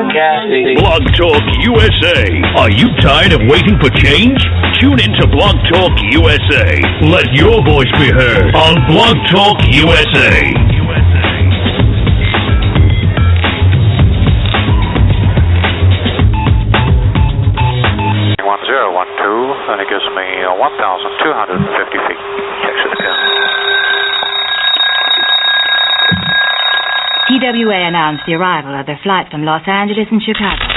broadcasting. Blog Talk USA. Are you tired of waiting for change? Tune into Blog Talk USA. Let your voice be heard on Blog Talk USA. 1012, and it gives me 1,250 feet. Exit again. TWA announced the arrival of their flight from Los Angeles and Chicago.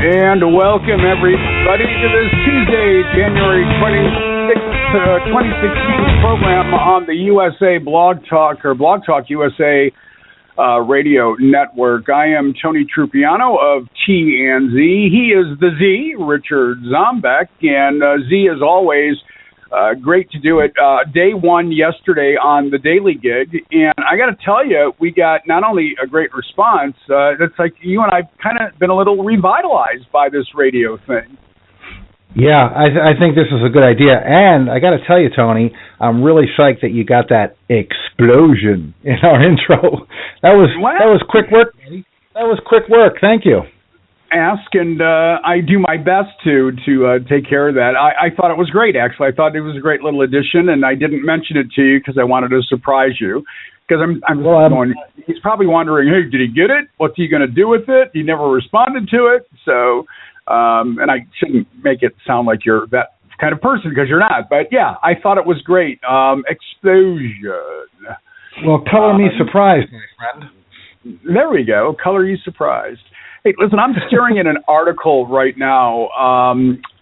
And welcome everybody to this Tuesday, January 26th, 2016 program on the USA Blog Talk or Blog Talk USA radio network. I am Tony Trupiano of TNZ. He is the Z, Richard Zombeck, and Z, as always, great to do it. Day one yesterday on the Daily Gig, and I got to tell you, we got not only a great response, it's like you and I kind of been a little revitalized by this radio thing. Yeah, I think this is a good idea, and I got to tell you, Tony, I'm really psyched that you got that explosion in our intro. That was quick work, buddy. That was quick work. Thank you. Ask, and I do my best to take care of that. I thought it was great, actually. I thought it was a great little addition, and I didn't mention it to you because I wanted to surprise you. Because he's probably wondering, hey, did he get it? What's he going to do with it? He never responded to it. So, and I shouldn't make it sound like you're that kind of person because you're not. But yeah, I thought it was great. Explosion. Well, color me surprised, my friend. There we go. Color you surprised. Hey, listen, I'm staring at an article right now,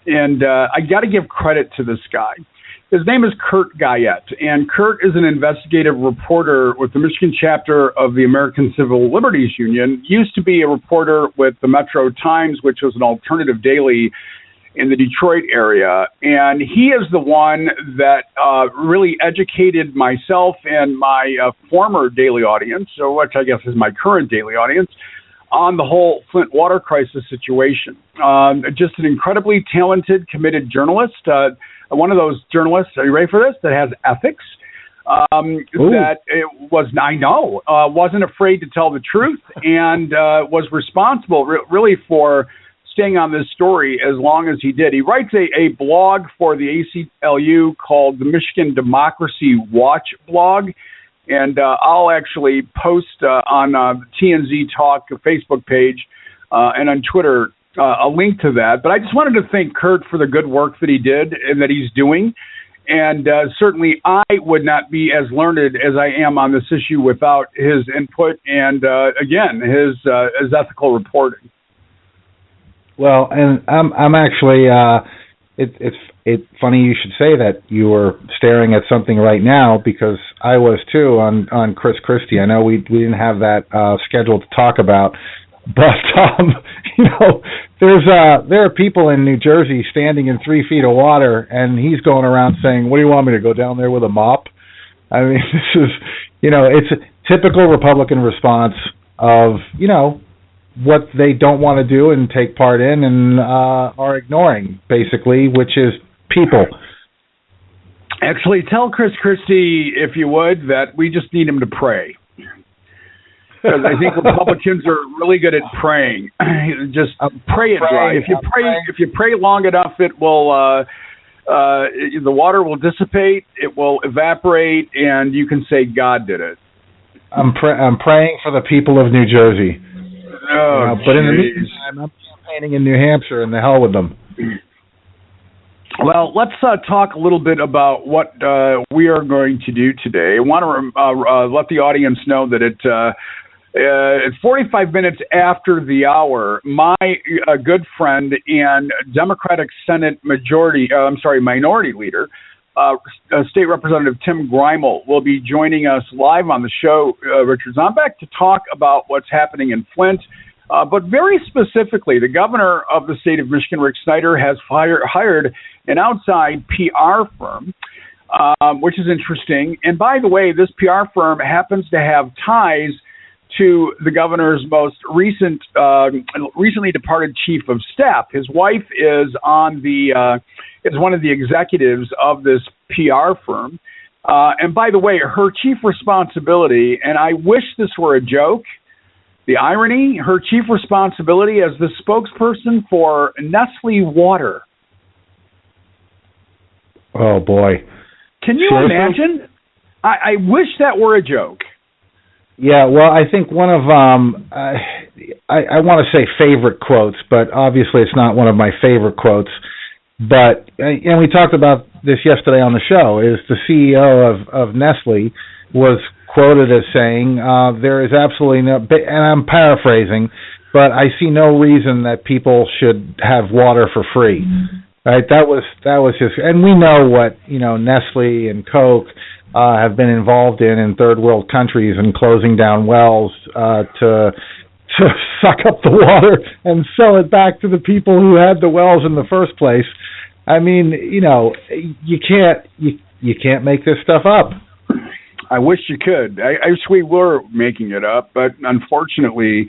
and I got to give credit to this guy. His name is Kurt Guyette, and Kurt is an investigative reporter with the Michigan chapter of the American Civil Liberties Union. Used to be a reporter with the Metro Times, which was an alternative daily in the Detroit area. And he is the one that really educated myself and my former daily audience, so which I guess is my current daily audience, on the whole Flint water crisis situation. Just an incredibly talented, committed journalist. One of those journalists, are you ready for this, that has ethics, that it was, I know, wasn't afraid to tell the truth and was responsible really for staying on this story as long as he did. He writes a blog for the ACLU called the Michigan Democracy Watch blog. And I'll actually post on the TNZ Talk Facebook page and on Twitter a link to that. But I just wanted to thank Kurt for the good work that he did and that he's doing. And certainly I would not be as learned as I am on this issue without his input and, again, his ethical reporting. Well, and I'm actually it's funny you should say that you were staring at something right now because I was too on Chris Christie. I know we didn't have that scheduled to talk about, but there are people in New Jersey standing in 3 feet of water, and he's going around saying, "What do you want me to go down there with a mop?" I mean, this is it's a typical Republican response of what they don't want to do and take part in and are ignoring, basically, which is people. Actually, tell Chris Christie, if you would, that we just need him to pray. Because I think Republicans are really good at praying. Just pray it dry. If you pray long enough, it will the water will dissipate, it will evaporate, and you can say God did it. I'm praying for the people of New Jersey. Oh, but in the meantime, I'm campaigning in New Hampshire, and the hell with them. Well, let's talk a little bit about what we are going to do today. I want to let the audience know that it's 45 minutes after the hour. My good friend and Democratic Senate Minority Leader, State Representative Tim Greimel, will be joining us live on the show, Richard Zombek, to talk about what's happening in Flint. But very specifically, the governor of the state of Michigan, Rick Snyder, has hired an outside PR firm, which is interesting. And by the way, this PR firm happens to have ties to the governor's most recently departed chief of staff. His wife is one of the executives of this PR firm. And by the way, her chief responsibility, and I wish this were a joke, the irony, her chief responsibility as the spokesperson for Nestle Water. Oh, boy. Can you imagine? I wish that were a joke. Yeah, well, I think one of, I want to say favorite quotes, but obviously it's not one of my favorite quotes. But, and we talked about this yesterday on the show, is the CEO of Nestle was quoted as saying, there is absolutely no, and I'm paraphrasing, but I see no reason that people should have water for free. Right? That was his, and we know what, Nestle and Coke have been involved in third world countries and closing down wells to suck up the water and sell it back to the people who had the wells in the first place. I mean, you can't make this stuff up. I wish you could. I wish we were making it up, but unfortunately,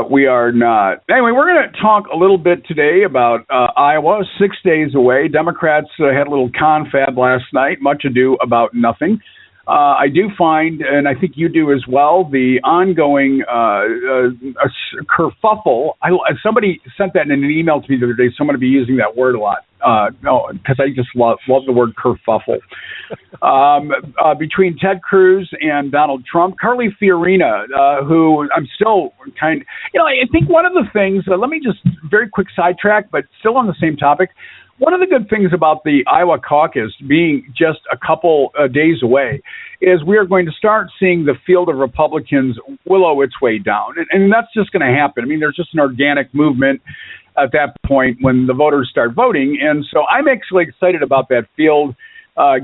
we are not. Anyway, we're going to talk a little bit today about Iowa, 6 days away. Democrats had a little confab last night, much ado about nothing. I do find, and I think you do as well, the ongoing kerfuffle. Somebody sent that in an email to me the other day, so I'm going to be using that word a lot. Because I just love the word kerfuffle. Between Ted Cruz and Donald Trump, Carly Fiorina, who I'm still I think one of the things, let me just very quick sidetrack, but still on the same topic. One of the good things about the Iowa caucus being just a couple days away is we are going to start seeing the field of Republicans willow its way down. And that's just going to happen. I mean, there's just an organic movement at that point when the voters start voting. And so I'm actually excited about that field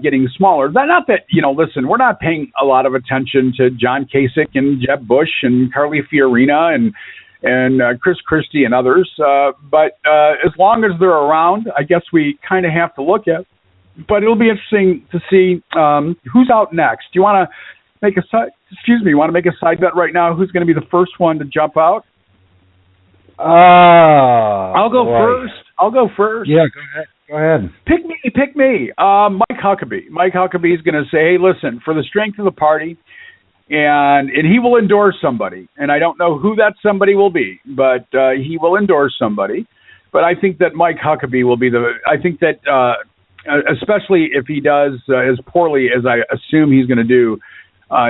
getting smaller. Not that, listen, we're not paying a lot of attention to John Kasich and Jeb Bush and Carly Fiorina and Chris Christie and others. But as long as they're around, I guess we kind of have to look at. But it'll be interesting to see who's out next. Do you want to make a side bet right now? Who's going to be the first one to jump out? I'll go first. Yeah, go ahead. Pick me. Mike Huckabee. Mike Huckabee is going to say, hey, listen, for the strength of the party, and he will endorse somebody. And I don't know who that somebody will be, but he will endorse somebody. But I think that Mike Huckabee will be I think that especially if he does as poorly as I assume he's going to do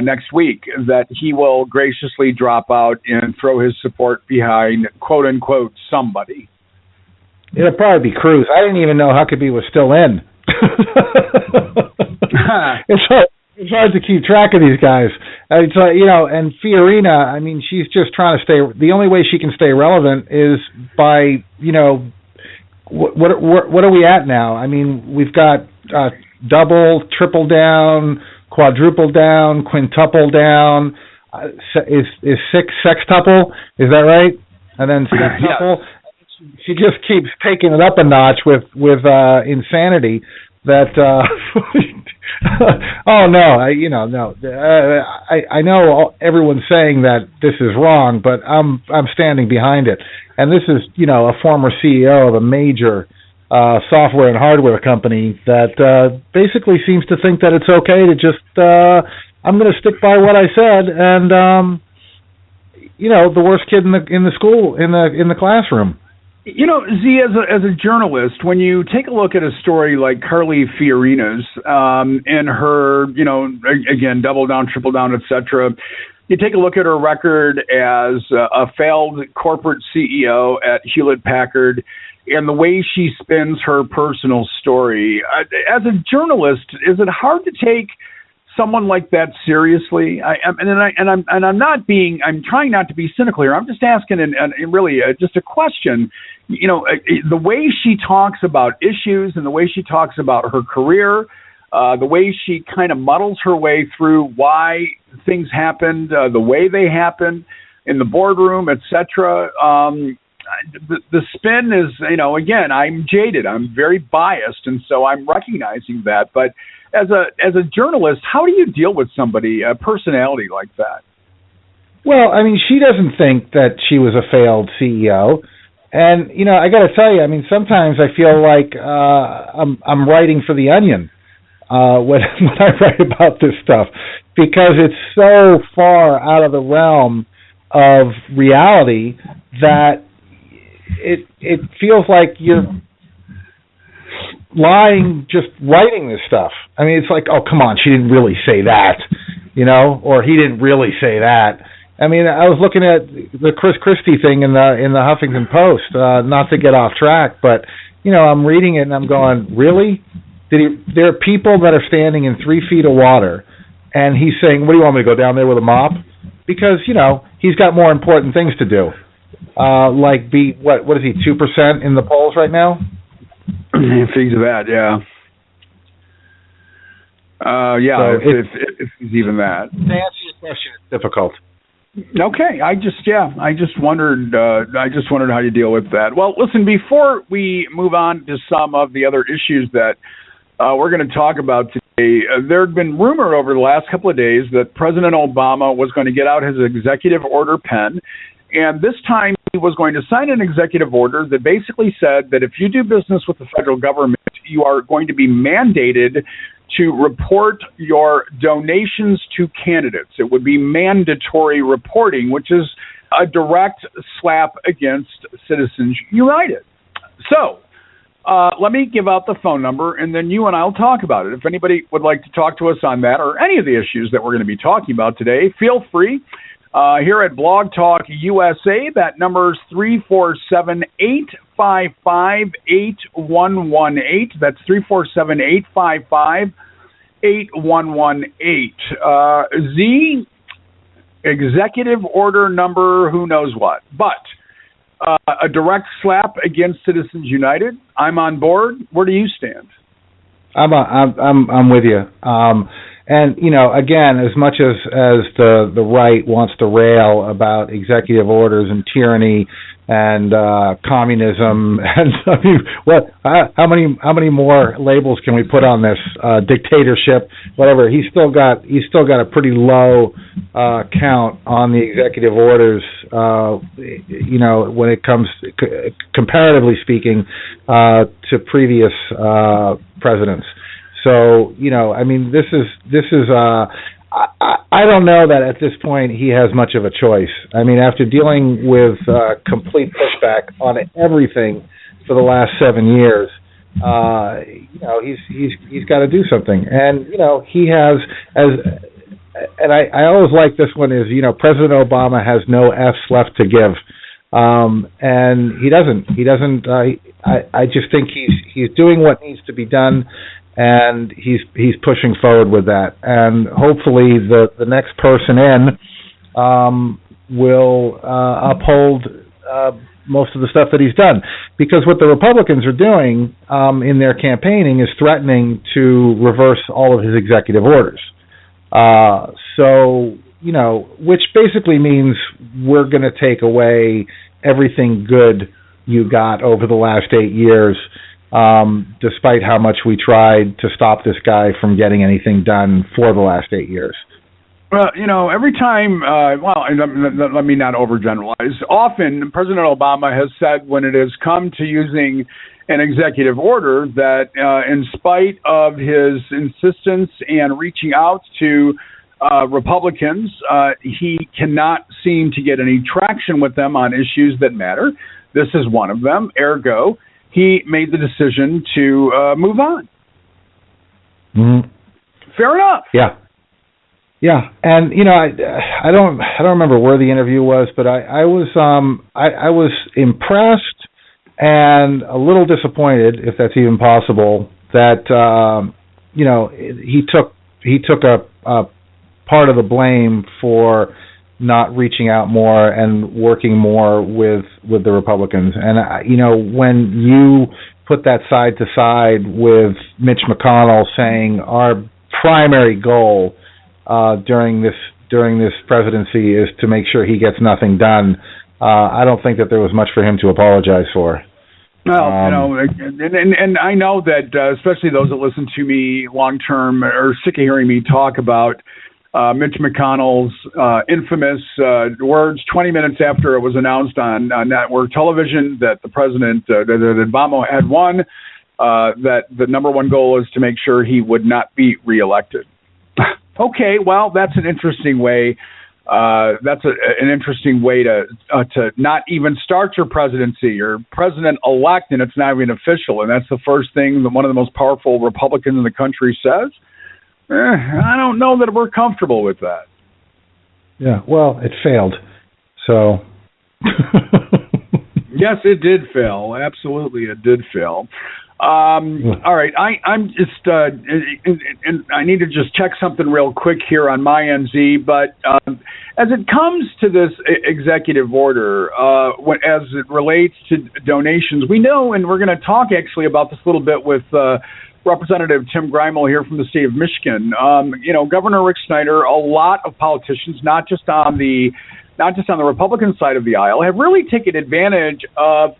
next week, that he will graciously drop out and throw his support behind, quote unquote, somebody. It'll probably be Cruz. I didn't even know Huckabee was still in. It's hard to keep track of these guys. And Fiorina, I mean, she's just trying to stay. The only way she can stay relevant is by, what are we at now? I mean, we've got double, triple down, quadruple down, quintuple down. Is sextuple? Is that right? And then sextuple. Yeah. She just keeps taking it up a notch with insanity. That oh no, no. I know everyone's saying that this is wrong, but I'm standing behind it. And this is a former CEO of a major software and hardware company that basically seems to think that it's okay to just I'm going to stick by what I said, and the worst kid in the school in the classroom. You know, Z, as a journalist, when you take a look at a story like Carly Fiorina's and her, you know, again, double down, triple down, etc., you take a look at her record as a failed corporate CEO at Hewlett-Packard and the way she spins her personal story. As a journalist, is it hard to take someone like that seriously? I'm trying not to be cynical here. I'm just asking, and really just a question. You know, the way she talks about issues and the way she talks about her career, the way she kind of muddles her way through why things happened, the way they happened in the boardroom, etc. The spin is, you know, again, I'm jaded. I'm very biased, and so I'm recognizing that. But as a journalist, how do you deal with somebody, a personality like that? Well, I mean, she doesn't think that she was a failed CEO. And, you know, I got to tell you, I mean, sometimes I feel like I'm writing for The Onion when I write about this stuff, because it's so far out of the realm of reality that it feels like you're lying just writing this stuff. I mean, it's like, oh, come on, she didn't really say that, you know, or he didn't really say that. I mean, I was looking at the Chris Christie thing in the Huffington Post, not to get off track, but, you know, I'm reading it and I'm going, really? There are people that are standing in 3 feet of water, and he's saying, what do you want me to go down there with a mop? Because, you know, he's got more important things to do. Like be, what is he, 2% in the polls right now? Figures of that, yeah. Yeah, so if it's even that. To answer your question, it's difficult. Okay, I just wondered how you deal with that. Well, listen, before we move on to some of the other issues that we're going to talk about today, there had been rumor over the last couple of days that President Obama was going to get out his executive order pen, and this time he was going to sign an executive order that basically said that if you do business with the federal government, you are going to be mandated to report your donations to candidates. It would be mandatory reporting, which is a direct slap against Citizens United. So let me give out the phone number, and then you and I will talk about it. If anybody would like to talk to us on that or any of the issues that we're going to be talking about today, feel free. Here at Blog Talk USA, that number is 347-855-8118. That's 347-855-8118. Z, executive order number, who knows what. But a direct slap against Citizens United. I'm on board. Where do you stand? I'm with you. And, you know, again, as much as the right wants to rail about executive orders and tyranny and communism, and I mean, how many more labels can we put on this? Dictatorship, whatever. He's still got a pretty low count on the executive orders. You know, when it comes, comparatively speaking, to previous presidents. So, you know, I mean, this is I don't know that at this point he has much of a choice. I mean, after dealing with complete pushback on everything for the last 7 years, you know, he's got to do something. And, you know, he has, and I always like this one is, you know, President Obama has no F's left to give. And he doesn't, I just think he's doing what needs to be done. And he's pushing forward with that, and hopefully the next person in will uphold most of the stuff that he's done. Because what the Republicans are doing in their campaigning is threatening to reverse all of his executive orders. So, you know, which basically means we're going to take away everything good you got over the last 8 years. Despite how much we tried to stop this guy from getting anything done for the last 8 years. Well, you know, every time, let me not overgeneralize. Often, President Obama has said when it has come to using an executive order that in spite of his insistence and reaching out to Republicans, he cannot seem to get any traction with them on issues that matter. This is one of them. Ergo, he made the decision to move on. Mm-hmm. Fair enough. Yeah, and I don't remember where the interview was, but I was impressed and a little disappointed, if that's even possible, that he took a part of the blame for not reaching out more and working more with the Republicans. And when you put that side to side with Mitch McConnell saying our primary goal during this presidency is to make sure he gets nothing done, I don't think that there was much for him to apologize for. Well, and I know that especially those that listen to me long term are sick of hearing me talk about Mitch McConnell's infamous words 20 minutes after it was announced on network television that the president, that Obama had won, that the number one goal is to make sure he would not be reelected. Okay, well, that's an interesting way. That's an interesting way to not even start your presidency. You're president-elect, and it's not even official. And that's the first thing that one of the most powerful Republicans in the country says. I don't know that we're comfortable with that. Yeah, well, it failed. So. Yes, it did fail. Absolutely, it did fail. All right, I'm just, and I need to just check something real quick here on my NZ, but as it comes to this executive order, as it relates to donations, we know, and we're going to talk actually about this a little bit with Representative Tim Greimel here from the state of Michigan. Governor Rick Snyder, a lot of politicians, not just on the Republican side of the aisle, have really taken advantage of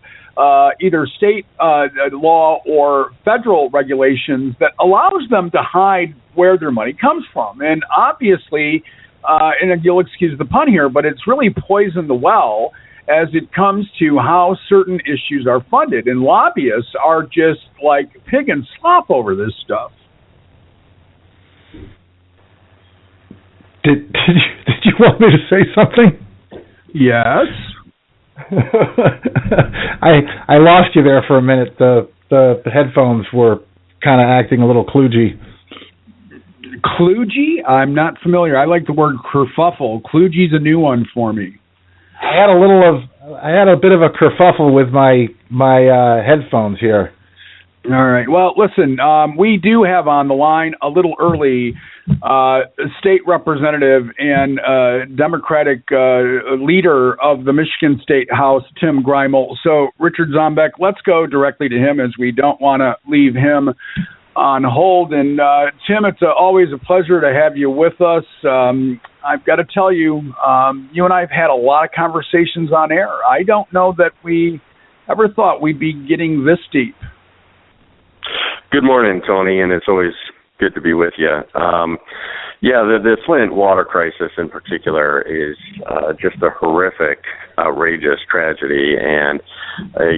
either state law or federal regulations that allows them to hide where their money comes from. And obviously, and you'll excuse the pun here, but it's really poisoned the well as it comes to how certain issues are funded. And lobbyists are just like pig and slop over this stuff. Did you want me to say something? Yes. I lost you there for a minute. The headphones were kind of acting a little kludgy. Kludgy? I'm not familiar. I like the word kerfuffle. Kludgy's a new one for me. I had a bit of a kerfuffle with my headphones here. All right. Well, listen, we do have on the line a little early state representative and Democratic leader of the Michigan State House, Tim Greimel. So, Richard Zombeck, let's go directly to him as we don't want to leave him on hold. And, Tim, it's always a pleasure to have you with us. I've got to tell you, you and I have had a lot of conversations on air. I don't know that we ever thought we'd be getting this deep. Good morning, Tony, and it's always good to be with you. The Flint water crisis in particular is just a horrific, outrageous tragedy, and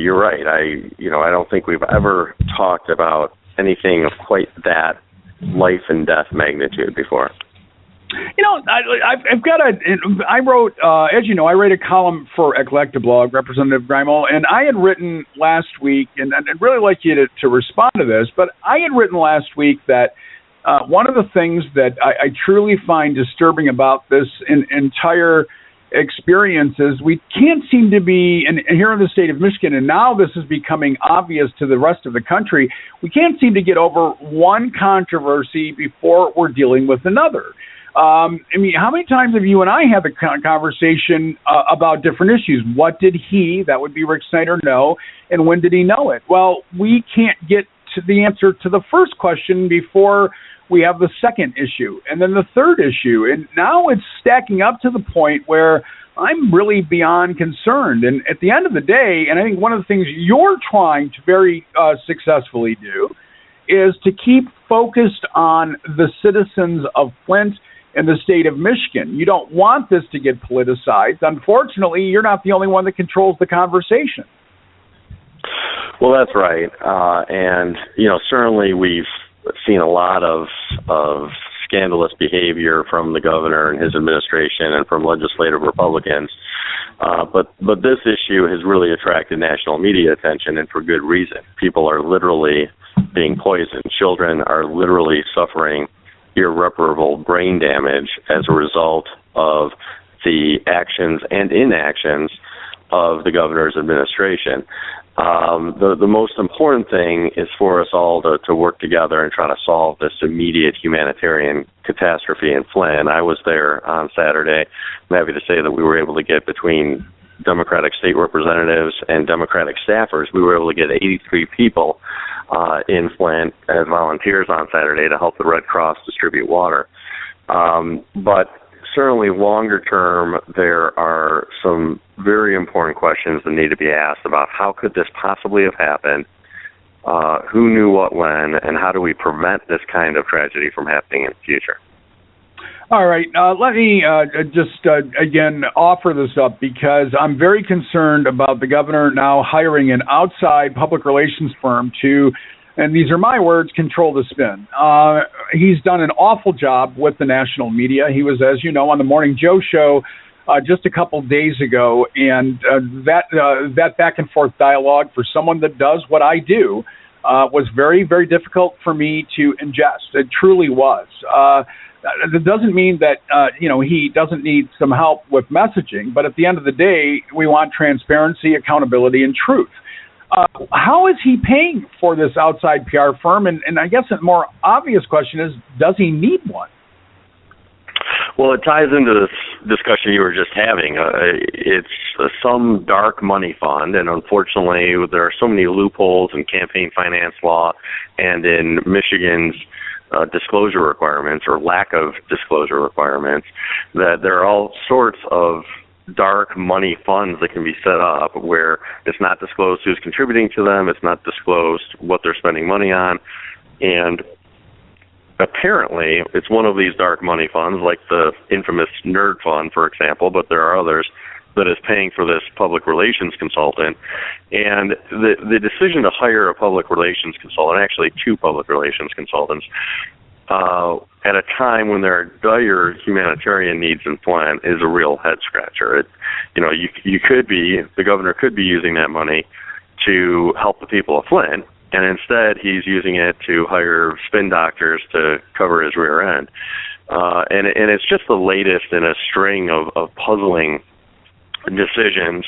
you're right. I don't think we've ever talked about anything of quite that life and death magnitude before. I wrote, as you know, I write a column for Eclecta Blog, Representative Greimel, and I had written last week, and I'd really like you to respond to this, but I had written last week that one of the things that I truly find disturbing about this entire experience is we can't seem to be, and here in the state of Michigan, and now this is becoming obvious to the rest of the country, we can't seem to get over one controversy before we're dealing with another. How many times have you and I had the conversation about different issues? What did he, that would be Rick Snyder, know, and when did he know it? Well, we can't get to the answer to the first question before we have the second issue, and then the third issue. And now it's stacking up to the point where I'm really beyond concerned. And at the end of the day, and I think one of the things you're trying to very successfully do is to keep focused on the citizens of Flint and the state of Michigan. You don't want this to get politicized. Unfortunately, you're not the only one that controls the conversation. Well, that's right. And, certainly we've seen a lot of scandalous behavior from the governor and his administration and from legislative Republicans. But this issue has really attracted national media attention, and for good reason. People are literally being poisoned. Children are literally suffering irreparable brain damage as a result of the actions and inactions of the governor's administration. The most important thing is for us all to work together and try to solve this immediate humanitarian catastrophe in Flint. I was there on Saturday. I'm happy to say that we were able to get, between Democratic state representatives and Democratic staffers, we were able to get 83 people in Flint as volunteers on Saturday to help the Red Cross distribute water. But certainly longer term, there are some very important questions that need to be asked about how could this possibly have happened, who knew what when, and how do we prevent this kind of tragedy from happening in the future. All right. Let me just, again, offer this up because I'm very concerned about the governor now hiring an outside public relations firm to, and these are my words, control the spin. He's done an awful job with the national media. He was, as you know, on the Morning Joe show just a couple days ago, and that back and forth dialogue for someone that does what I do was very, very difficult for me to ingest. It truly was. That doesn't mean that he doesn't need some help with messaging, but at the end of the day, we want transparency, accountability, and truth. How is he paying for this outside PR firm? And I guess a more obvious question is, does he need one? Well, it ties into this discussion you were just having. It's some dark money fund, and unfortunately, there are so many loopholes in campaign finance law and in Michigan's disclosure requirements or lack of disclosure requirements that there are all sorts of dark money funds that can be set up where it's not disclosed who's contributing to them, it's not disclosed what they're spending money on, and apparently it's one of these dark money funds, like the infamous Nerd Fund, for example, but there are others, that is paying for this public relations consultant. And the decision to hire a public relations consultant, actually two public relations consultants, at a time when there are dire humanitarian needs in Flint is a real head scratcher. The governor could be using that money to help the people of Flint, and instead he's using it to hire spin doctors to cover his rear end. And it's just the latest in a string of puzzling decisions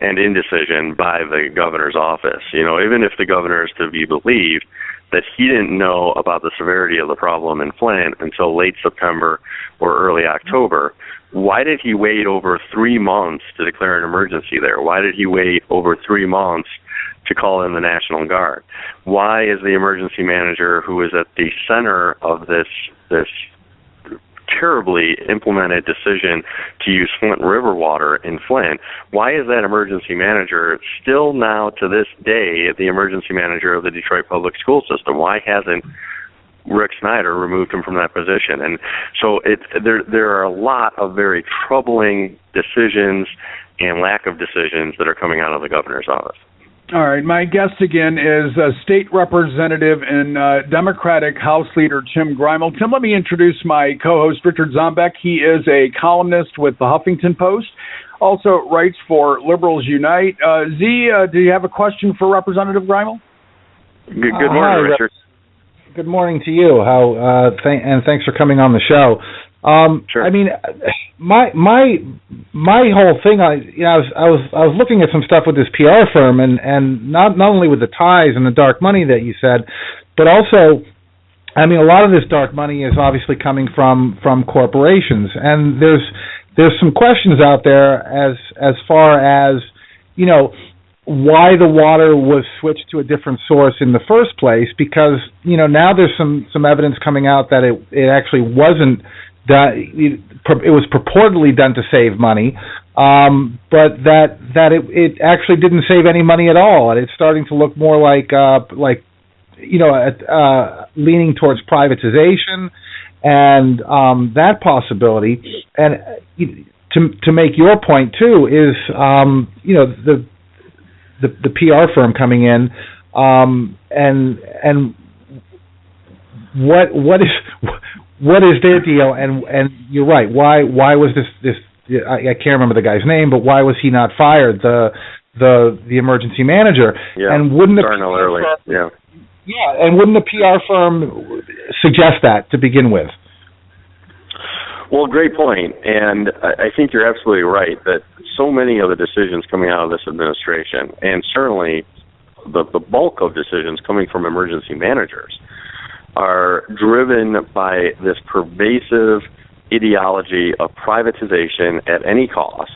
and indecision by the governor's office. Even if the governor is to be believed that he didn't know about the severity of the problem in Flint until late September or early October, why did he wait over 3 months to declare an emergency there? Why did he wait over 3 months to call in the National Guard? Why is the emergency manager, who is at the center of this terribly implemented decision to use Flint River water in Flint, why is that emergency manager still now to this day the emergency manager of the Detroit public school system? Why hasn't Rick Snyder removed him from that position? And so there are a lot of very troubling decisions and lack of decisions that are coming out of the governor's office. All right. My guest again is State Representative and Democratic House Leader Tim Greimel. Tim, let me introduce my co-host, Richard Zombeck. He is a columnist with the Huffington Post, also writes for Liberals Unite. Do you have a question for Representative Greimel? Good morning, Richard. Good morning to you. And thanks for coming on the show. Sure. I mean, my whole thing, I was looking at some stuff with this PR firm, and not only with the ties and the dark money that you said, but also, I mean, a lot of this dark money is obviously coming from corporations, and there's some questions out there as far as, why the water was switched to a different source in the first place, because, now there's some evidence coming out that it actually wasn't done. It was purportedly done to save money, but that it actually didn't save any money at all, and it's starting to look more like leaning towards privatization and that possibility. And to make your point too is the PR firm coming in and what what is their deal? And you're right. Why was this? I can't remember the guy's name, but why was he not fired? The emergency manager. Yeah. And wouldn't and wouldn't the PR firm suggest that to begin with? Well, great point. And I think you're absolutely right that so many of the decisions coming out of this administration, and certainly the bulk of decisions coming from emergency managers, are driven by this pervasive ideology of privatization at any cost,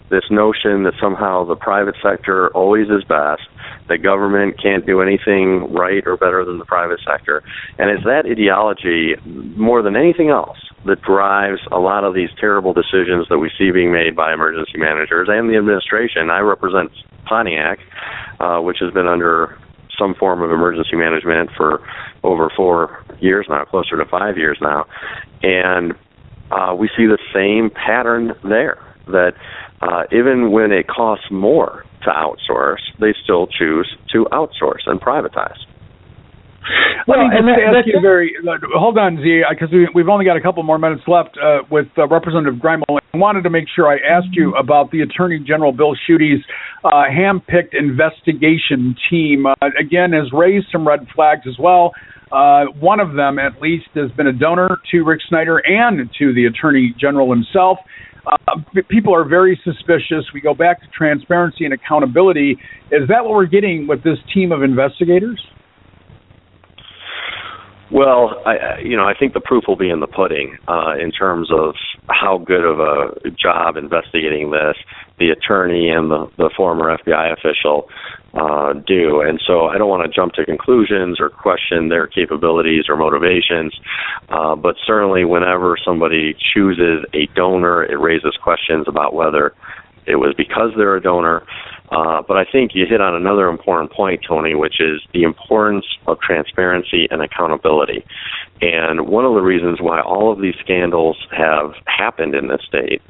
this notion that somehow the private sector always is best, that government can't do anything right or better than the private sector. And it's that ideology, more than anything else, that drives a lot of these terrible decisions that we see being made by emergency managers and the administration. I represent Pontiac, which has been under some form of emergency management for over 4 years now, closer to 5 years now. And we see the same pattern there, that even when it costs more to outsource, they still choose to outsource and privatize. Let me just ask you hold on, Z, because we've only got a couple more minutes left with Representative Greimel. I wanted to make sure I asked you about the Attorney General Bill Schuette's hand-picked investigation team. Again, has raised some red flags as well. One of them, at least, has been a donor to Rick Snyder and to the Attorney General himself. People are very suspicious. We go back to transparency and accountability. Is that what we're getting with this team of investigators? Well, I think the proof will be in the pudding in terms of how good of a job investigating this the attorney and the former FBI official do. And so I don't want to jump to conclusions or question their capabilities or motivations, but certainly whenever somebody chooses a donor, it raises questions about whether it was because they're a donor. But I think you hit on another important point, Tony, which is the importance of transparency and accountability. And one of the reasons why all of these scandals have happened in this state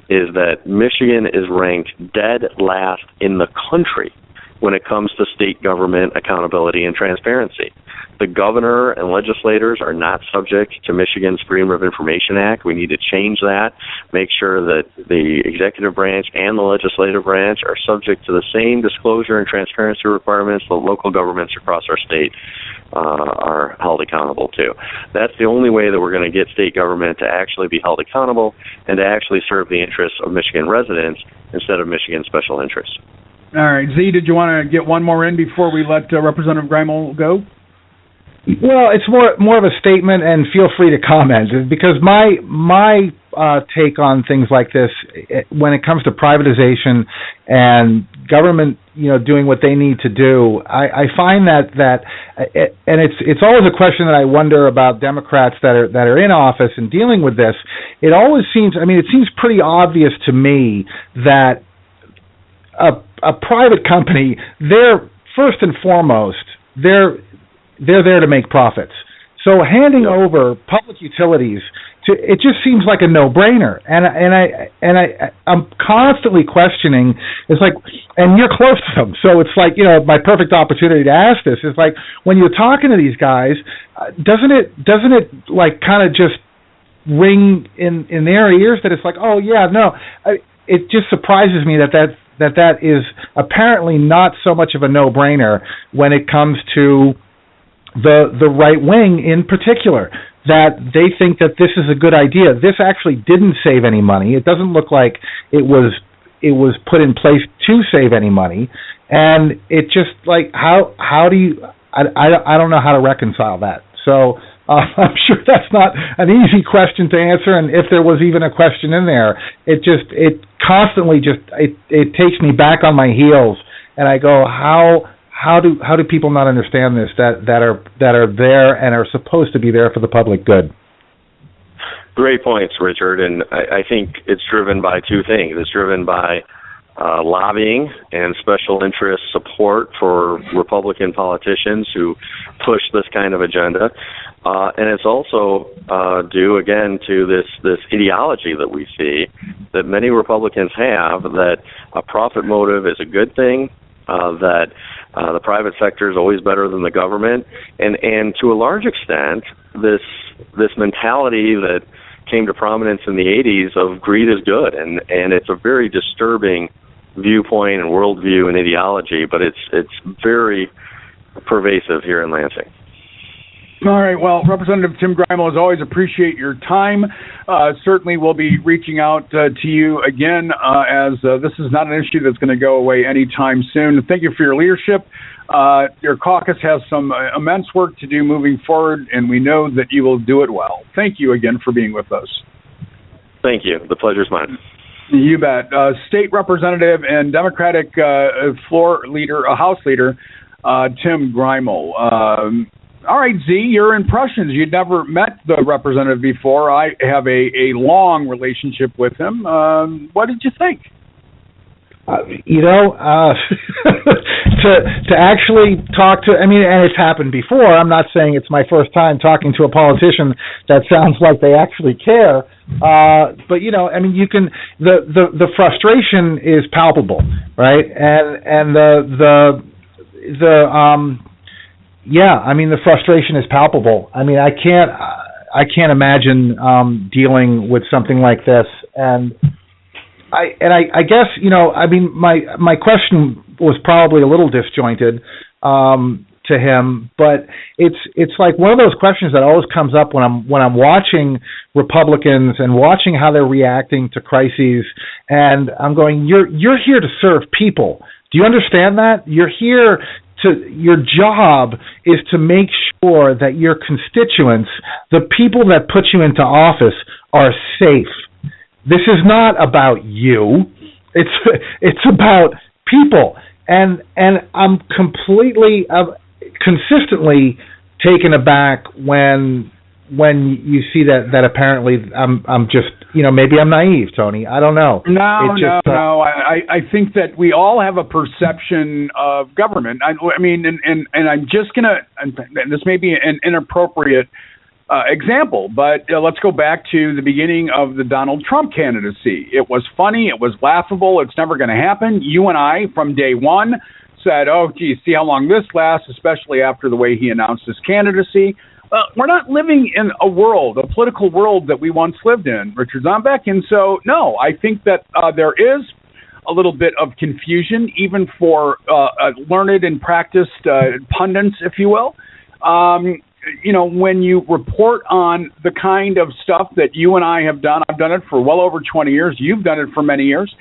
is that Michigan is ranked dead last in the country when it comes to state government accountability and transparency. The governor and legislators are not subject to Michigan's Freedom of Information Act. We need to change that, make sure that the executive branch and the legislative branch are subject to the same disclosure and transparency requirements that local governments across our state are held accountable to. That's the only way that we're going to get state government to actually be held accountable and to actually serve the interests of Michigan residents instead of Michigan special interests. All right. Z, did you want to get one more in before we let Representative Greimel go? Well, it's more of a statement, and feel free to comment, because my take on things like this, when it comes to privatization and government, doing what they need to do, I find that and it's always a question that I wonder about Democrats that are in office and dealing with this. It always seems, it seems pretty obvious to me that a private company, they're first and foremost, they're there to make profits. So handing over public utilities it just seems like a no-brainer. And I'm constantly questioning. It's like, and you're close to them, so it's like, my perfect opportunity to ask this is like, when you're talking to these guys, doesn't it like kind of just ring in their ears that it's like, oh yeah, no, it just surprises me that is apparently not so much of a no-brainer when it comes to the right wing in particular, that they think that this is a good idea. This actually didn't save any money. It doesn't look like it was put in place to save any money, and it just like how do you? I don't know how to reconcile that. So I'm sure that's not an easy question to answer, and if there was even a question in there, it constantly takes me back on my heels, and I go, how do people not understand this, that are there and are supposed to be there for the public good? Great points, Richard, and I think it's driven by two things. It's driven by lobbying and special interest support for Republican politicians who push this kind of agenda. And it's also due, again, to this ideology that we see that many Republicans have, that a profit motive is a good thing, that the private sector is always better than the government, and to a large extent, this this mentality that came to prominence in the 80s of greed is good, and it's a very disturbing viewpoint and worldview and ideology, but it's very pervasive here in Lansing. All right. Well, Representative Tim Greimel, as always, appreciate your time. Certainly we'll be reaching out to you again as this is not an issue that's going to go away anytime soon. Thank you for your leadership. Your caucus has some immense work to do moving forward, and we know that you will do it well. Thank you again for being with us. Thank you. The pleasure's mine. You bet. State Representative and Democratic floor leader, House Leader, Tim Greimel. All right, Z, your impressions. You'd never met the representative before. I have a long relationship with him. What did you think? To actually talk to, and it's happened before. I'm not saying it's my first time talking to a politician that sounds like they actually care. But you can, the frustration is palpable, right? And the frustration is palpable. I can't imagine dealing with something like this. And I guess my question was probably a little disjointed to him, but it's like one of those questions that always comes up when I'm watching Republicans and watching how they're reacting to crises, and I'm going, you're here to serve people. Do you understand that? You're here your job is to make sure that your constituents, the people that put you into office, are safe. This is not about you. It's about people. And I'm completely, consistently taken aback when you see that apparently I'm just, maybe I'm naive, Tony. I don't know. No. I think that we all have a perception of government. And I'm just going to, this may be an inappropriate example, but let's go back to the beginning of the Donald Trump candidacy. It was funny. It was laughable. It's never going to happen. You and I, from day one, said, oh, gee, see how long this lasts, especially after the way he announced his candidacy. We're not living in a political world that we once lived in, Richard Zombeck. And so, no, I think that there is a little bit of confusion, even for learned and practiced pundits, if you will. When you report on the kind of stuff that you and I have done, I've done it for well over 20 years. You've done it for many years.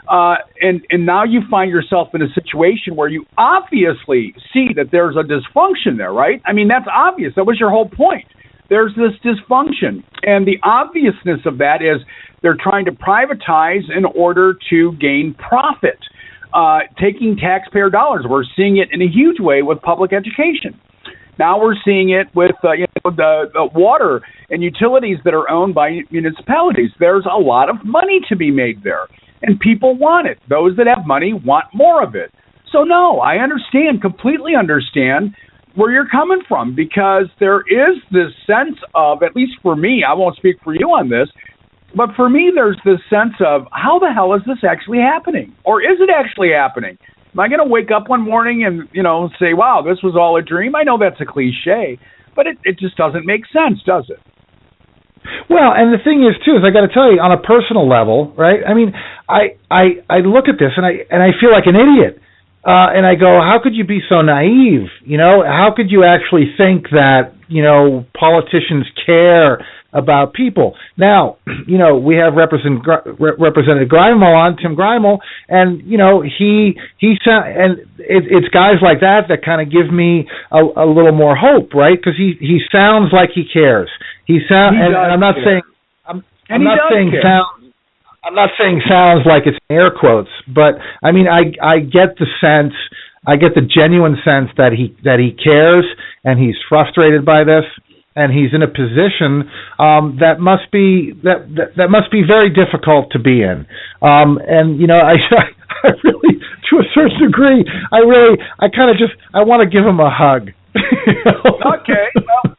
And now you find yourself in a situation where you obviously see that there's a dysfunction there, right? That's obvious. That was your whole point. There's this dysfunction. And the obviousness of that is they're trying to privatize in order to gain profit, taking taxpayer dollars. We're seeing it in a huge way with public education. Now we're seeing it with the water and utilities that are owned by municipalities. There's a lot of money to be made there, and people want it. Those that have money want more of it. So, no, I completely understand where you're coming from, because there is this sense of, at least for me, I won't speak for you on this, but for me there's this sense of, how the hell is this actually happening? Or is it actually happening? Am I going to wake up one morning and, say, wow, this was all a dream? I know that's a cliche, but it just doesn't make sense, does it? Well, and the thing is, too, is I got to tell you, on a personal level, right? I look at this and I feel like an idiot. And I go, how could you be so naive? How could you actually think that, politicians care about people? Now, we have Representative Greimel on, Tim Greimel, and, it's guys like that kind of give me a little more hope, right? Because he sounds like he cares. I'm not saying sounds like it's air quotes, but I get the sense, I get the genuine sense that he cares, and he's frustrated by this, and he's in a position that must be very difficult to be in. I really, to a certain degree, I want to give him a hug. Okay, well,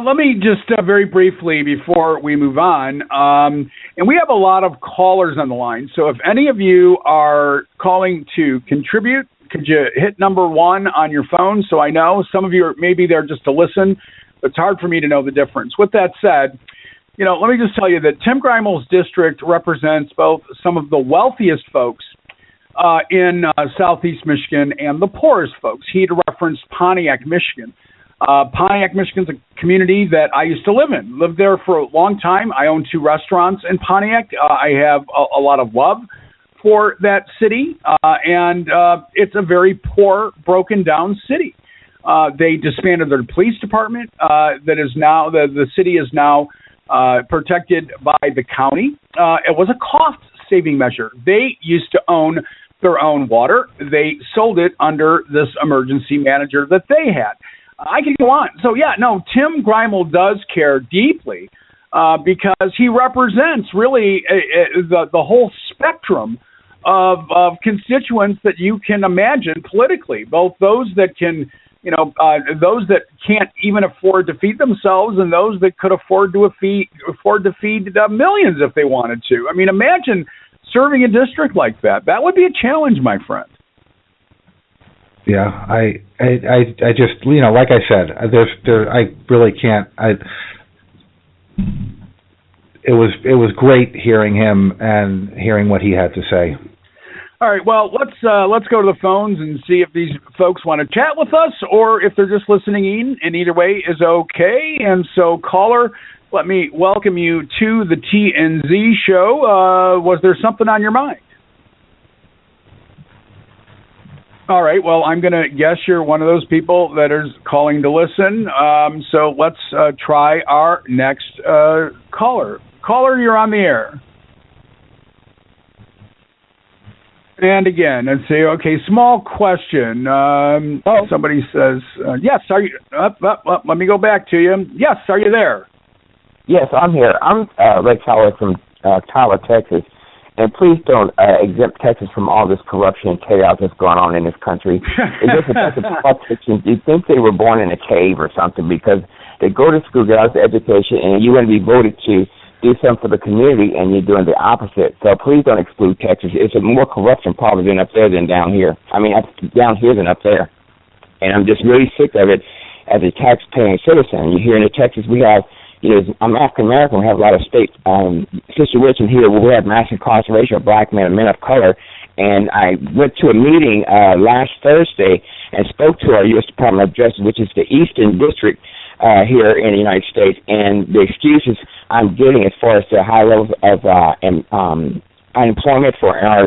let me just very briefly, before we move on, and we have a lot of callers on the line, so if any of you are calling to contribute, could you hit number 1 on your phone so I know? Some of you are maybe there just to listen. It's hard for me to know the difference. With that said, let me just tell you that Tim Greimel's district represents both some of the wealthiest folks in southeast Michigan and the poorest folks. He had referenced Pontiac, Michigan. Pontiac, Michigan's a community that I used to live in. Lived there for a long time. I own 2 restaurants in Pontiac. I have a lot of love for that city, and it's a very poor, broken down city. They disbanded their police department. That is now the city is now protected by the county. It was a cost-saving measure. They used to own their own water. They sold it under this emergency manager that they had. I can go on. So, Tim Greimel does care deeply because he represents really the whole spectrum of constituents that you can imagine politically, both those that can, those that can't even afford to feed themselves and those that could afford to feed millions if they wanted to. I mean, imagine serving a district like that. That would be a challenge, my friend. Yeah, I just, like I said, I really can't. It was great hearing him and hearing what he had to say. All right, well, let's go to the phones and see if these folks want to chat with us or if they're just listening in, and either way is okay. And so, caller, let me welcome you to the TNZ show. Was there something on your mind? All right, well, I'm going to guess you're one of those people that is calling to listen. So let's try our next caller. Caller, you're on the air. And again, let's see. Okay, small question. Somebody says, yes, are you? Let me go back to you. Yes, are you there? Yes, I'm here. I'm Ray Tyler from Tyler, Texas. And please don't exempt Texas from all this corruption and chaos that's going on in this country. It's just a bunch of politicians. You think they were born in a cave or something because they go to school, get out of education, and you want to be voted to do something for the community, and you're doing the opposite. So please don't exclude Texas. It's a more corruption problem than up there than down here. I mean, down here than up there. And I'm just really sick of it as a tax-paying citizen. You hear in Texas we have, I'm African-American. We have a lot of state situation here where we have mass incarceration of black men and men of color. And I went to a meeting last Thursday and spoke to our U.S. Department of Justice, which is the Eastern District here in the United States. And the excuses I'm getting as far as the high levels of unemployment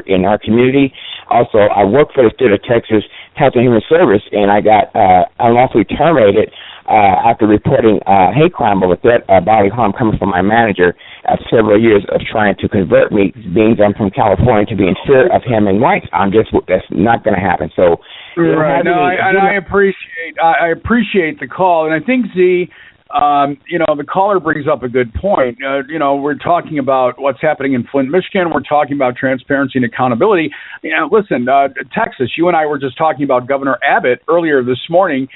in our community. Also, I work for the state of Texas Health and Human Service, and I got unlawfully terminated after reporting hate crime over threat bodily harm coming from my manager after several years of trying to convert me, being I'm from California, to being fear of him and whites. That's not going to happen. So, right. No, I appreciate the call, and I think the caller brings up a good point. We're talking about what's happening in Flint, Michigan. We're talking about transparency and accountability. Listen, Texas, you and I were just talking about Governor Abbott earlier this morning.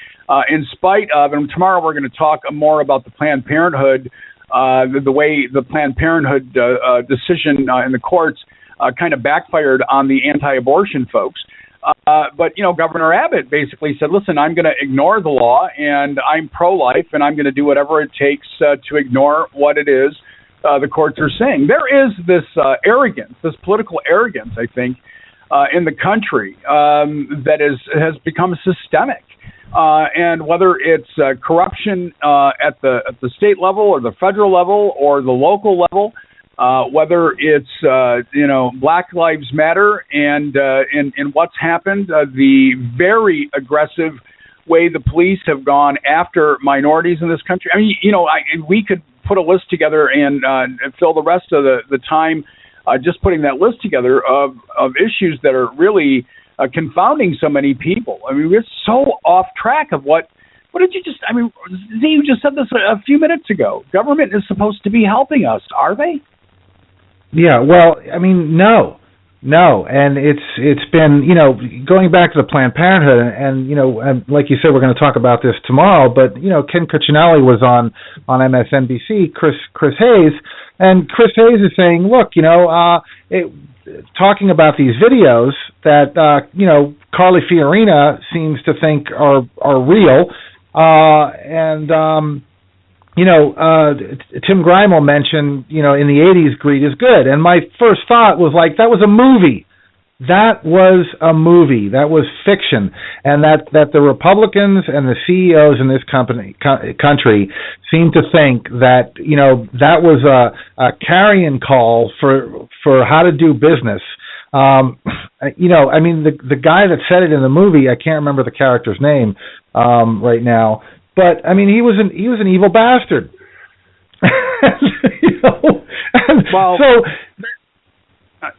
In spite of, and tomorrow we're going to talk more about the Planned Parenthood, the way the Planned Parenthood decision in the courts kind of backfired on the anti-abortion folks. But Governor Abbott basically said, listen, I'm going to ignore the law, and I'm pro-life, and I'm going to do whatever it takes to ignore what it is the courts are saying. There is this arrogance, this political arrogance, I think, in the country that has become systemic. And whether it's corruption at the state level or the federal level or the local level, whether it's Black Lives Matter and what's happened, the very aggressive way the police have gone after minorities in this country. I mean, we could put a list together and fill the rest of the time just putting that list together of issues that are really confounding so many people. I mean, we're so off track of what did you just, you just said this a few minutes ago. Government is supposed to be helping us, are they? Yeah, well, no, and it's been, going back to the Planned Parenthood, and like you said, we're going to talk about this tomorrow, but, Ken Cuccinelli was on MSNBC, Chris Hayes, and Chris Hayes is saying, look, talking about these videos that, Carly Fiorina seems to think are real, and Tim Greimel mentioned, in the 80s, greed is good. And my first thought was like, that was a movie. That was a movie. That was fiction. And that the Republicans and the CEOs in this country seem to think that, that was a carrion call for how to do business. The guy that said it in the movie, I can't remember the character's name right now, but he was an evil bastard.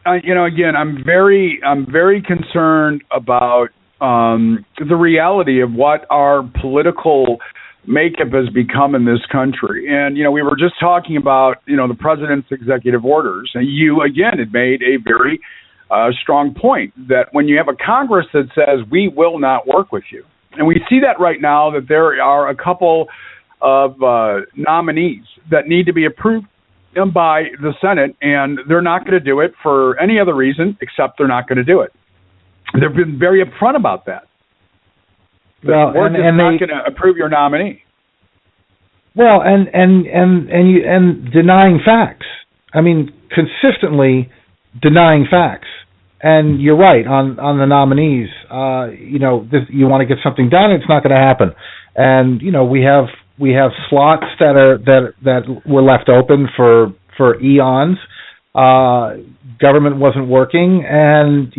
Again, I'm very concerned about the reality of what our political makeup has become in this country. And we were just talking about the president's executive orders, and you again had made a very strong point that when you have a Congress that says we will not work with you, and we see that right now, that there are a couple of nominees that need to be approved by the Senate, and they're not going to do it for any other reason except they're not going to do it. They've been very upfront about that. We're not going to approve your nominee. Well, and denying facts. Consistently denying facts. And you're right on the nominees. You want to get something done, it's not going to happen. And we have slots that were left open for eons. Government wasn't working, and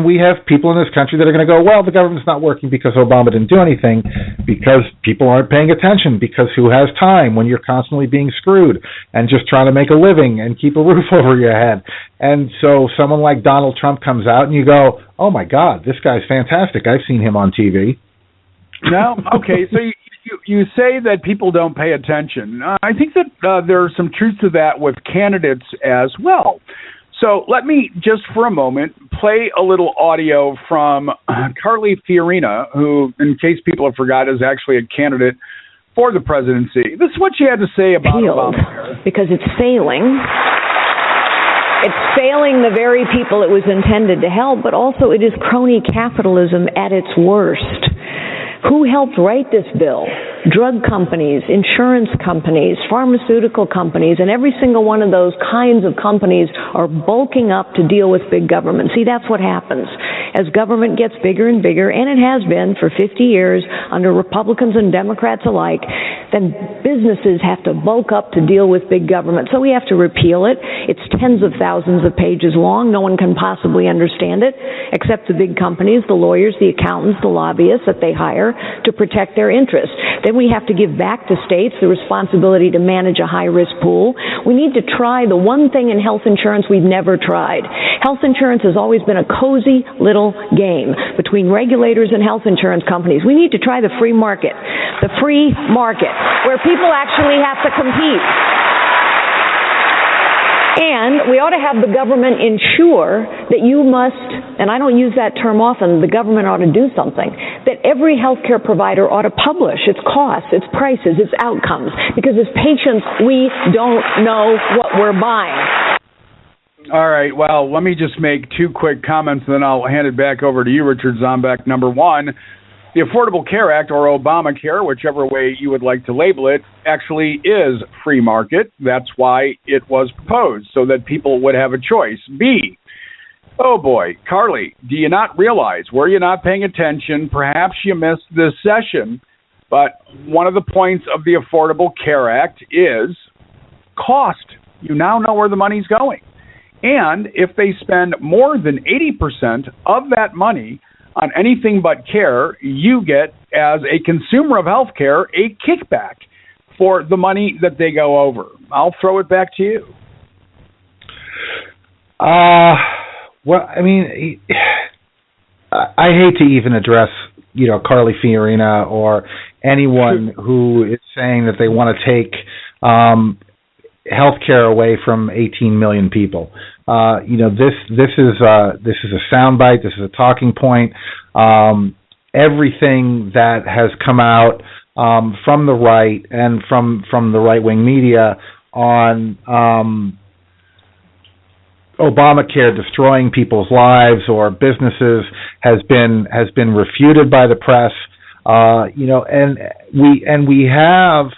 we have people in this country that are going to go, well, the government's not working because Obama didn't do anything, because people aren't paying attention, because who has time when you're constantly being screwed and just trying to make a living and keep a roof over your head. And so someone like Donald Trump comes out and you go, oh my God, this guy's fantastic. I've seen him on TV. No? Okay, so you say that people don't pay attention. I think that there's some truth to that with candidates as well. So let me just for a moment play a little audio from Carly Fiorina, who, in case people have forgot, is actually a candidate for the presidency. This is what she had to say about Obamacare. Because it's failing. It's failing the very people it was intended to help, but also it is crony capitalism at its worst. Who helped write this bill? Drug companies, insurance companies, pharmaceutical companies, and every single one of those kinds of companies are bulking up to deal with big government. See, that's what happens. As government gets bigger and bigger, and it has been for 50 years under Republicans and Democrats alike, then businesses have to bulk up to deal with big government. So we have to repeal it. It's tens of thousands of pages long. No one can possibly understand it except the big companies, the lawyers, the accountants, the lobbyists that they hire to protect their interests. Then we have to give back to states the responsibility to manage a high-risk pool. We need to try the one thing in health insurance we've never tried. Health insurance has always been a cozy little game between regulators and health insurance companies. We need to try the free market, where people actually have to compete. And we ought to have the government ensure that you must, and I don't use that term often, the government ought to do something, that every healthcare provider ought to publish its costs, its prices, its outcomes, because as patients, we don't know what we're buying. All right, well, let me just make two quick comments, and then I'll hand it back over to you, Richard Zombek. Number one, the Affordable Care Act, or Obamacare, whichever way you would like to label it, actually is free market. That's why it was proposed, so that people would have a choice. B, oh boy, Carly, do you not realize, were you not paying attention, perhaps you missed this session, but one of the points of the Affordable Care Act is cost. You now know where the money's going. And if they spend more than 80% of that money on anything but care, you get, as a consumer of health care, a kickback for the money that they go over. I'll throw it back to you. Well, I mean, I hate to even address, Carly Fiorina or anyone who is saying that they want to take health care away from 18 million people. This is a soundbite. This is a talking point. Everything that has come out from the right and from the right-wing media on Obamacare destroying people's lives or businesses has been refuted by the press. And we have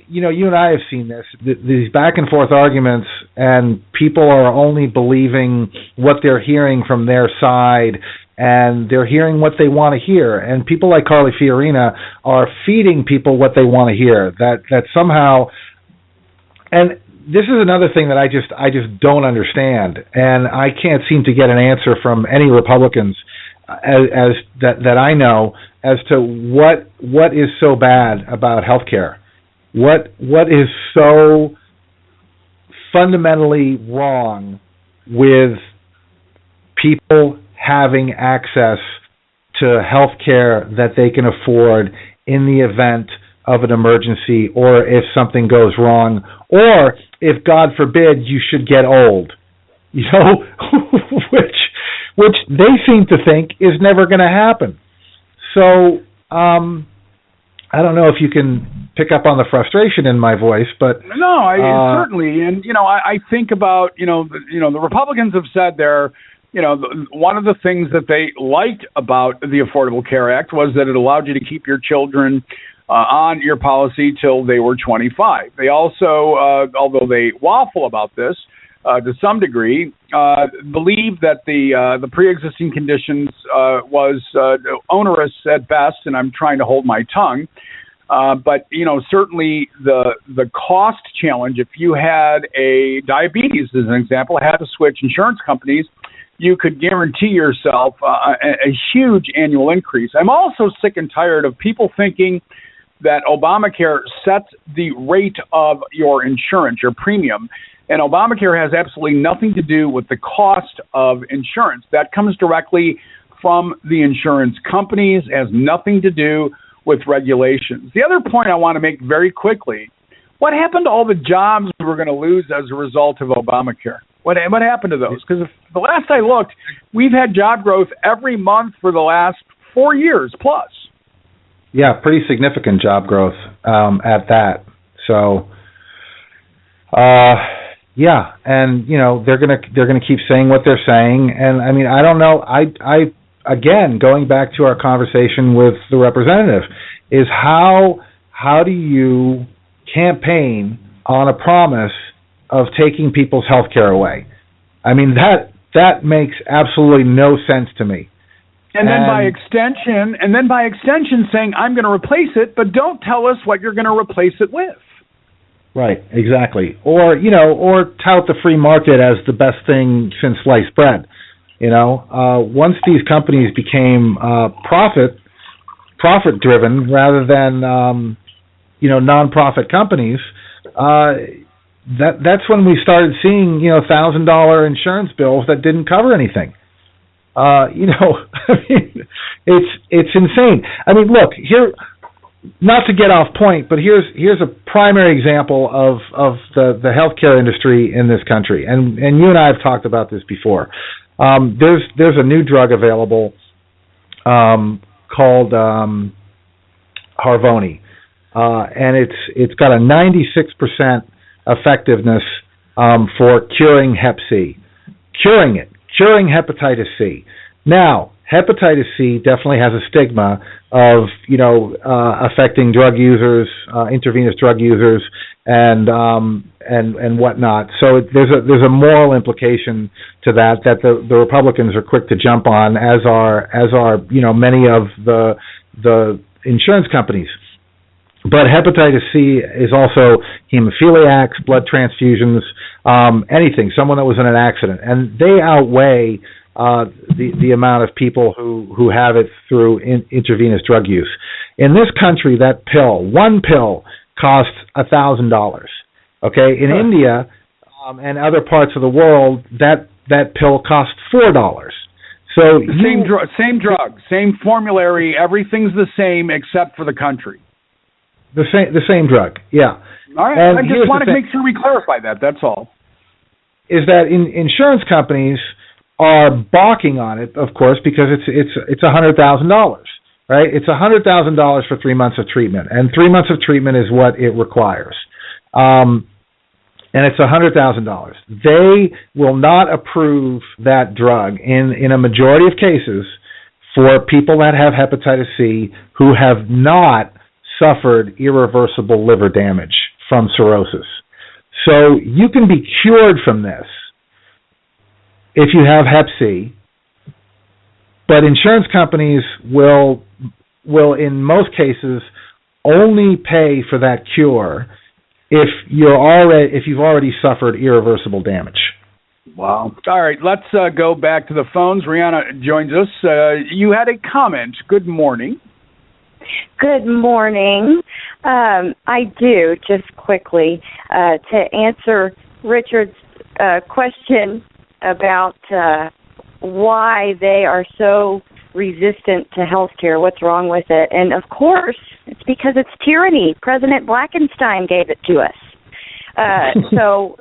you and I have seen this, these back and forth arguments, and people are only believing what they're hearing from their side, and they're hearing what they want to hear. And people like Carly Fiorina are feeding people what they want to hear. That somehow, and this is another thing that I just don't understand, and I can't seem to get an answer from any Republicans as that I know as to what is so bad about healthcare. What is so fundamentally wrong with people having access to health care that they can afford in the event of an emergency, or if something goes wrong, or if, God forbid, you should get old, which they seem to think is never going to happen. So I don't know if you can pick up on the frustration in my voice, but no, certainly. And I think about the Republicans have said one of the things that they liked about the Affordable Care Act was that it allowed you to keep your children on your policy till they were 25. They also, although they waffle about this to some degree, believe that the pre-existing conditions was onerous at best, and I'm trying to hold my tongue. But certainly the cost challenge. If you had a diabetes, as an example, had to switch insurance companies, you could guarantee yourself a huge annual increase. I'm also sick and tired of people thinking that Obamacare sets the rate of your insurance, your premium. And Obamacare has absolutely nothing to do with the cost of insurance. That comes directly from the insurance companies, has nothing to do with regulations. The other point I want to make very quickly, what happened to all the jobs we're going to lose as a result of Obamacare? What happened to those? Because the last I looked, we've had job growth every month for the last 4 years plus. Yeah, pretty significant job growth at that. So, yeah, and they're gonna keep saying what they're saying, and I mean I don't know. I again going back to our conversation with the representative is how do you campaign on a promise of taking people's health care away? I mean that makes absolutely no sense to me. And then by extension saying, I'm going to replace it, but don't tell us what you're going to replace it with. Right, exactly. Or tout the free market as the best thing since sliced bread. Once these companies became profit driven rather than nonprofit companies, that's when we started seeing $1,000 insurance bills that didn't cover anything. I mean, it's insane. I mean, look here. Not to get off point, but here's a primary example of the healthcare industry in this country, and you and I have talked about this before. There's a new drug available called Harvoni, and it's got a 96% effectiveness for curing Hep C, curing hepatitis C. Now, hepatitis C definitely has a stigma of affecting drug users, intravenous drug users, and whatnot. So there's a moral implication to that the Republicans are quick to jump on, as are many of the insurance companies. But hepatitis C is also hemophiliacs, blood transfusions, anything, someone that was in an accident, and they outweigh the amount of people who have it through intravenous drug use. In this country, that one pill costs $1,000. Okay, in India and other parts of the world, that pill costs $4. So same drug, same formulary, everything's the same except for the country. The same drug, yeah. All right, and I just want to make sure we clarify that. That's all. Is that insurance companies are balking on it, of course, because it's $100,000, right? It's $100,000 for 3 months of treatment, and 3 months of treatment is what it requires, and it's $100,000. They will not approve that drug in a majority of cases for people that have hepatitis C who have not suffered irreversible liver damage from cirrhosis. So you can be cured from this if you have Hep C, but insurance companies will in most cases only pay for that cure if you've already suffered irreversible damage. Wow. All right, let's go back to the phones. Rihanna joins us. You had a comment. Good morning. Good morning. I do, just quickly, to answer Richard's question about why they are so resistant to health care, what's wrong with it. And, of course, it's because it's tyranny. President Blackenstein gave it to us. So,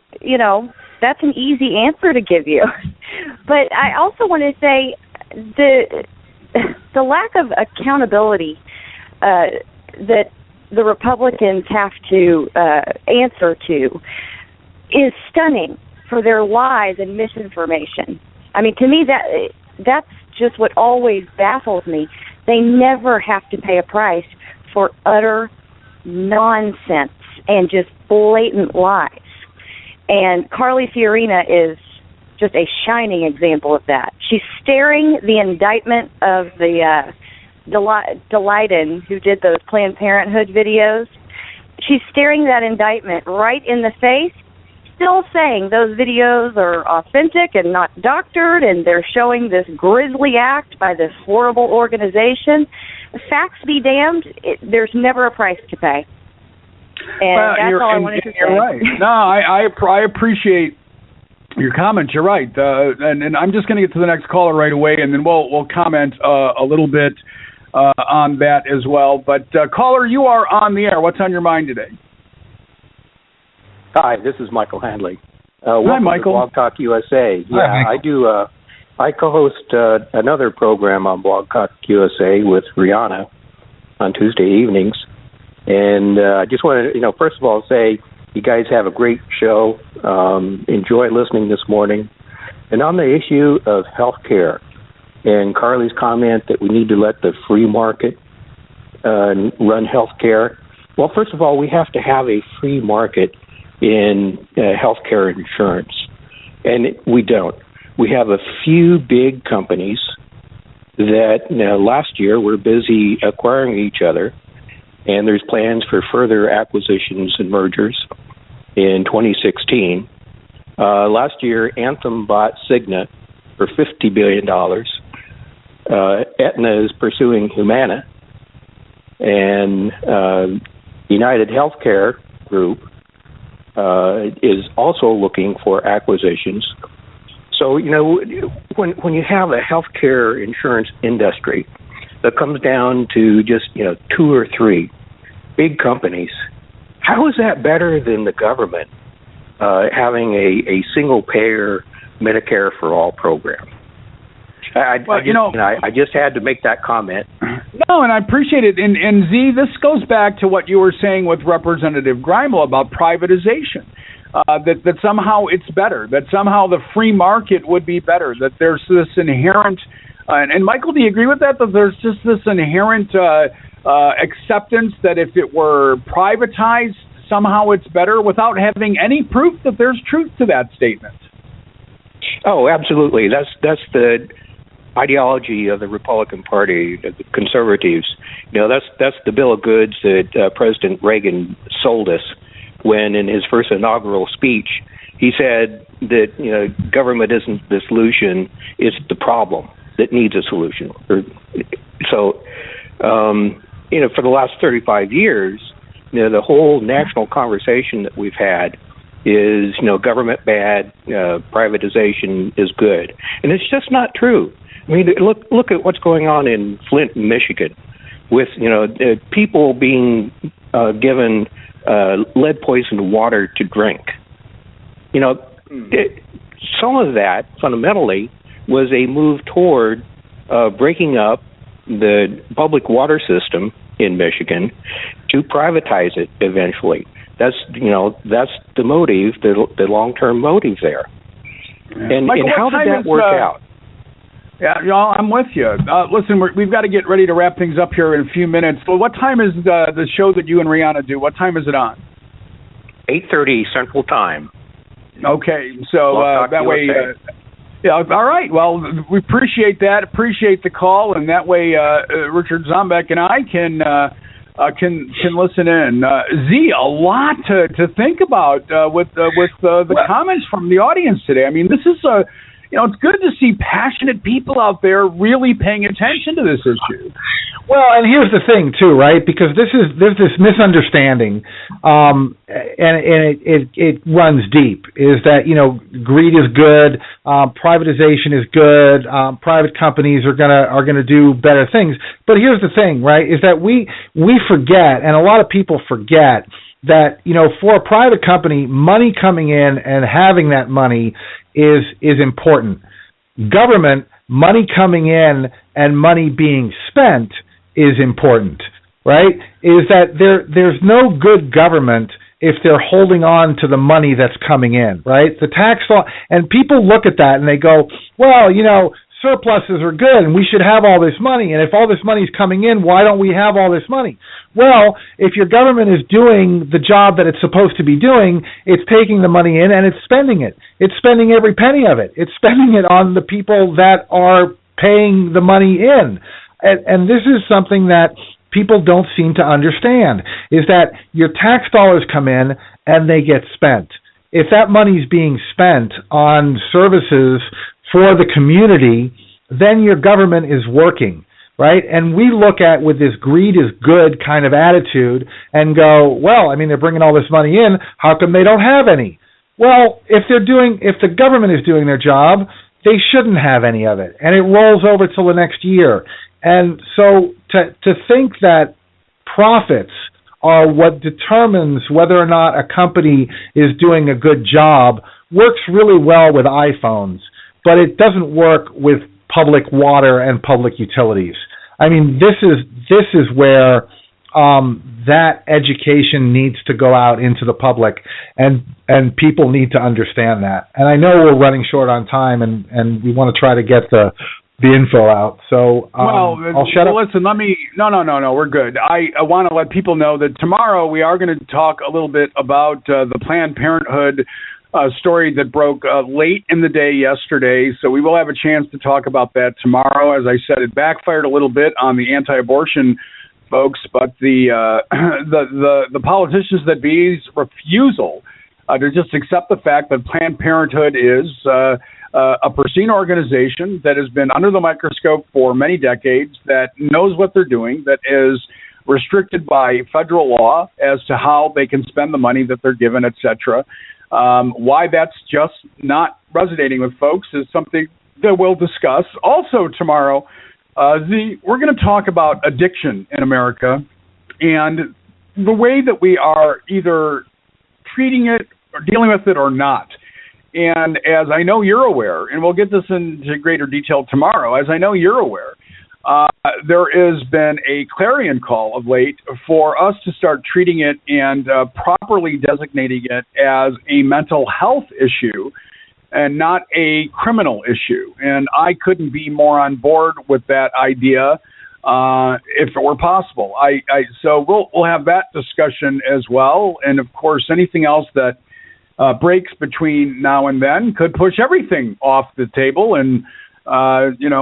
that's an easy answer to give you. But I also want to say the lack of accountability that the Republicans have to answer to is stunning for their lies and misinformation. I mean, to me, that's just what always baffles me. They never have to pay a price for utter nonsense and just blatant lies. And Carly Fiorina is just a shining example of that. She's staring the indictment of the Delighten, who did those Planned Parenthood videos. She's staring that indictment right in the face, still saying those videos are authentic and not doctored, and they're showing this grisly act by this horrible organization. Facts be damned, there's never a price to pay. And that's all I wanted to say. You're right. No, I appreciate your comments. You're right. And I'm just going to get to the next caller right away, and then we'll comment a little bit on that as well. But caller, you are on the air. What's on your mind today? Hi, this is Michael Handley. Hi, Michael. Blog Talk USA. Hi, I do. I co-host another program on Blog Talk USA with Rihanna on Tuesday evenings. And I just want to, first of all, say you guys have a great show. Enjoy listening this morning. And on the issue of health care and Carly's comment that we need to let the free market run health care. Well, first of all, we have to have a free market in health care insurance. And we don't. We have a few big companies that last year were busy acquiring each other. And there's plans for further acquisitions and mergers in 2016. Last year, Anthem bought Cigna for $50 billion. Aetna is pursuing Humana. And United Healthcare Group is also looking for acquisitions. So, when you have a healthcare insurance industry that comes down to just, 2 or 3 big companies, how is that better than the government having a single-payer Medicare for all program? I just had to make that comment. No, and I appreciate it. And Z, this goes back to what you were saying with Representative Greimel about privatization, that somehow it's better, that somehow the free market would be better, that there's this inherent and Michael, do you agree with that there's just this inherent acceptance that if it were privatized, somehow it's better, without having any proof that there's truth to that statement? Oh, absolutely. That's the ideology of the Republican Party, the conservatives. That's the bill of goods that President Reagan sold us when, in his first inaugural speech, he said that government isn't the solution; it's the problem that needs a solution. So, for the last 35 years, the whole national conversation that we've had is, government bad, privatization is good, and it's just not true. I mean, look at what's going on in Flint, Michigan, with people being given lead poisoned water to drink. Some of that fundamentally was a move toward breaking up the public water system in Michigan to privatize it eventually. That's the motive, the long-term motive there. Yeah. And, Michael, and how did that work out? Yeah, I'm with you. Listen, we've got to get ready to wrap things up here in a few minutes. So what time is the show that you and Rihanna do? What time is it on? 8:30 Central Time. Okay, so that way... yeah, all right. Well, we appreciate that. Appreciate the call, and that way Richard Zombeck and I can listen in. Z, a lot to think about with the comments from the audience today. I mean, this is it's good to see passionate people out there really paying attention to this issue. Well, and here's the thing too, right? Because there's this misunderstanding, and it runs deep. Is that greed is good, privatization is good, private companies are gonna do better things. But here's the thing, right? Is that we forget, and a lot of people forget, that for a private company, money coming in and having that money is important. Government, money coming in and money being spent is important, right? Is that there's no good government if they're holding on to the money that's coming in, right? The tax law, and people look at that and they go, well, surpluses are good and we should have all this money, and if all this money is coming in, why don't we have all this money? Well, if your government is doing the job that it's supposed to be doing, it's taking the money in and it's spending it. It's spending every penny of it. It's spending it on the people that are paying the money in. And this is something that people don't seem to understand, is that your tax dollars come in and they get spent. If that money is being spent on services for the community, then your government is working, right? And we look at with this greed is good kind of attitude and go, well, I mean, they're bringing all this money in, how come they don't have any? Well, if the government is doing their job, they shouldn't have any of it, and it rolls over till the next year. And so to think that profits are what determines whether or not a company is doing a good job works really well with iPhones, but it doesn't work with public water and public utilities. I mean, this is where that education needs to go out into the public, and people need to understand that. And I know we're running short on time, and we want to try to get the info out. So I'll shut up. Listen, No, we're good. I want to let people know that tomorrow we are going to talk a little bit about the Planned Parenthood story that broke late in the day yesterday. So we will have a chance to talk about that tomorrow. As I said, it backfired a little bit on the anti-abortion folks, but the politicians that be's refusal to just accept the fact that Planned Parenthood is a pristine organization that has been under the microscope for many decades, that knows what they're doing, that is restricted by federal law as to how they can spend the money that they're given, etc. Why that's just not resonating with folks is something that we'll discuss. Also tomorrow, we're going to talk about addiction in America and the way that we are either treating it or dealing with it or not. And as I know you're aware, and we'll get this into greater detail tomorrow, as I know you're aware, there has been a clarion call of late for us to start treating it and properly designating it as a mental health issue and not a criminal issue. And I couldn't be more on board with that idea if it were possible. So we'll have that discussion as well. And, of course, anything else that breaks between now and then could push everything off the table, and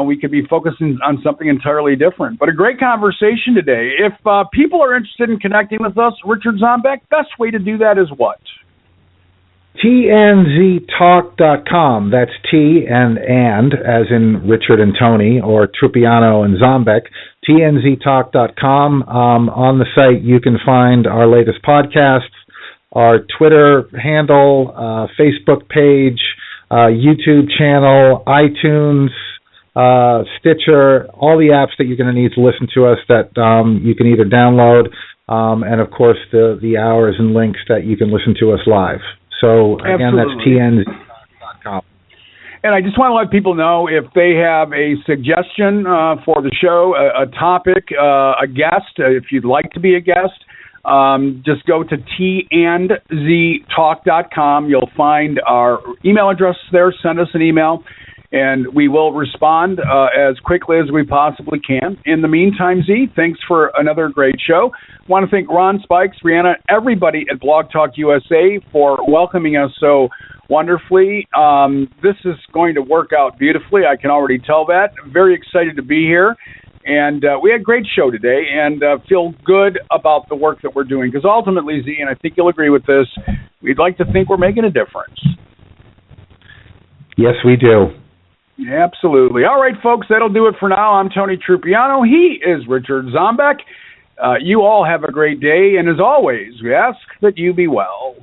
we could be focusing on something entirely different. But a great conversation today. If people are interested in connecting with us, Richard Zombeck, best way to do that is what? TNZTalk.com. That's T and as in Richard and Tony, or Trupiano and Zombeck. TNZTalk.com. On the site, you can find our latest podcasts, our Twitter handle, Facebook page, YouTube channel, iTunes, Stitcher, all the apps that you're going to need to listen to us that you can either download, and of course the hours and links that you can listen to us live. So again, Absolutely. That's TNZ.com. And I just want to let people know, if they have a suggestion for the show, a topic, a guest, if you'd like to be a guest, just go to tnztalk.com. You'll find our email address there. Send us an email. and we will respond as quickly as we possibly can. In the meantime, Z, thanks for another great show. I want to thank Ron, Spikes, Brianna, everybody at Blog Talk USA for welcoming us so wonderfully. This is going to work out beautifully. I can already tell that. I'm very excited to be here. And we had a great show today, and feel good about the work that we're doing. Because ultimately, Z, and I think you'll agree with this, we'd like to think we're making a difference. Yes, we do. Absolutely. All right, folks, that'll do it for now. I'm Tony Trupiano. He is Richard Zombeck. You all have a great day, and as always, we ask that you be well.